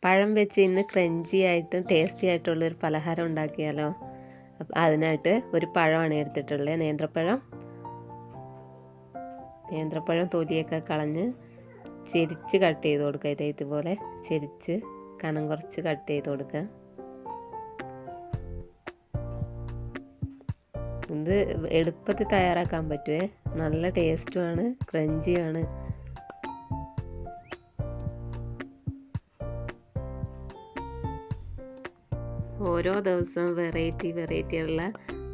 പഴം വെച്ച് ഇന്ന് ക്രഞ്ചി ആയിട്ടും ടേസ്റ്റി ആയിട്ടുള്ളൊരു പലഹാരം ഉണ്ടാക്കിയാലോ. അതിനായിട്ട് ഒരു പഴമാണ് എടുത്തിട്ടുള്ളത്, നേന്ത്രപ്പഴം തൊലിയൊക്കെ കളഞ്ഞ് ചെരിച്ച് കട്ട് ചെയ്ത് കൊടുക്കുക. ഇതുപോലെ ചെരിച്ച് കനം കുറച്ച് കട്ട് ചെയ്ത് കൊടുക്കുക. ഇത് എളുപ്പത്തിൽ തയ്യാറാക്കാൻ പറ്റുമേ, നല്ല ടേസ്റ്റുമാണ്, ക്രഞ്ചിയാണ്. ഓരോ ദിവസവും വെറൈറ്റി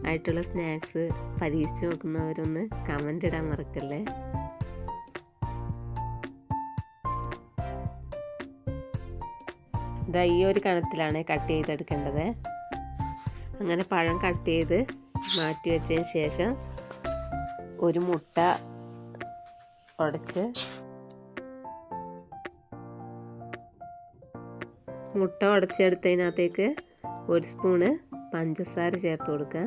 ആയിട്ടുള്ള സ്നാക്സ് പരീക്ഷിച്ച് നോക്കുന്നവരൊന്ന് കമൻ്റ് ഇടാൻ മറക്കല്ലേ. ഇതാ ഈ ഒരു കണത്തിലാണ് കട്ട് ചെയ്തെടുക്കേണ്ടത്. അങ്ങനെ പഴം കട്ട് ചെയ്ത് മാറ്റി വെച്ചതിന് ശേഷം ഒരു മുട്ട ഉടച്ചെടുത്തതിനകത്തേക്ക് 1 സ്പൂണ് പഞ്ചസാര ചേർത്ത് കൊടുക്കുക.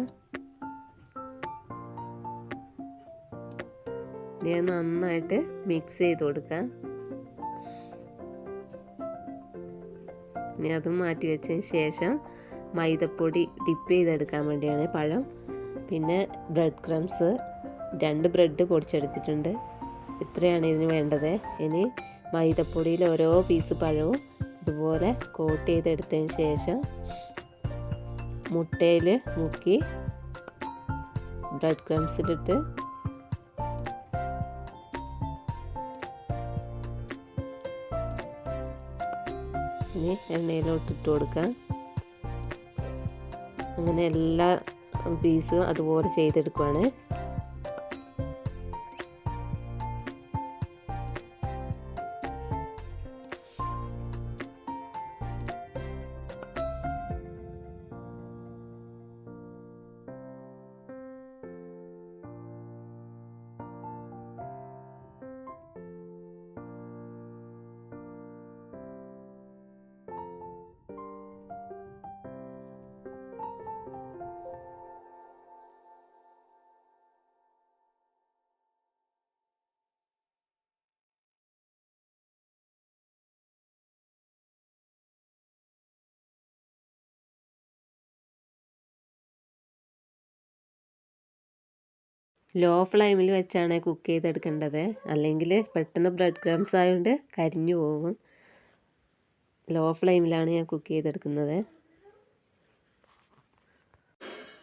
ഇനി നന്നായിട്ട് മിക്സ് ചെയ്ത് കൊടുക്കുക. ഇനി അതും മാറ്റി വെച്ചതിന് ശേഷം മൈദപ്പൊടി ഡിപ്പ് ചെയ്തെടുക്കാൻ വേണ്ടിയാണ് പഴം. പിന്നെ ബ്രെഡ് ക്രംസ് 2 ബ്രെഡ് പൊടിച്ചെടുത്തിട്ടുണ്ട്. ഇത്രയാണ് ഇതിന് വേണ്ടത്. ഇനി മൈദപ്പൊടിയിൽ ഓരോ പീസ് പഴവും ഇതുപോലെ കോട്ട് ചെയ്തെടുത്തതിന് ശേഷം മുട്ടയിൽ മുക്കി ബ്രെഡ് ക്രംസിലിട്ട് ഇനി എണ്ണയിലോട്ടിട്ട് കൊടുക്കാം. അങ്ങനെ എല്ലാ പീസും അതുപോലെ ചെയ്തെടുക്കുവാണ്. ലോ ഫ്ലെയിമിൽ വെച്ചാണ് കുക്ക് ചെയ്തെടുക്കേണ്ടത്, അല്ലെങ്കിൽ പെട്ടെന്ന് ബ്രെഡ് ക്രംസ് ആയതുകൊണ്ട് കരിഞ്ഞു പോകും. ലോ ഫ്ലെയിമിലാണ് ഞാൻ കുക്ക് ചെയ്തെടുക്കുന്നത്.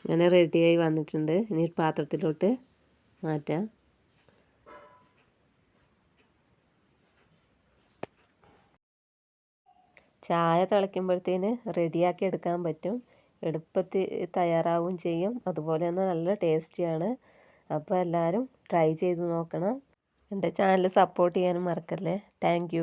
അങ്ങനെ റെഡിയായി വന്നിട്ടുണ്ട്. ഇനി ഒരു പാത്രത്തിലോട്ട് മാറ്റാം. ചായ തിളയ്ക്കുമ്പോഴത്തേന് റെഡിയാക്കി എടുക്കാൻ പറ്റും, എളുപ്പത്തിൽ തയ്യാറാവുകയും ചെയ്യും. അതുപോലെ തന്നെ നല്ല ടേസ്റ്റിയാണ്. അപ്പോൾ എല്ലാവരും ട്രൈ ചെയ്ത് നോക്കണം. എൻ്റെ ചാനൽ സപ്പോർട്ട് ചെയ്യാനും മറക്കല്ലേ. താങ്ക്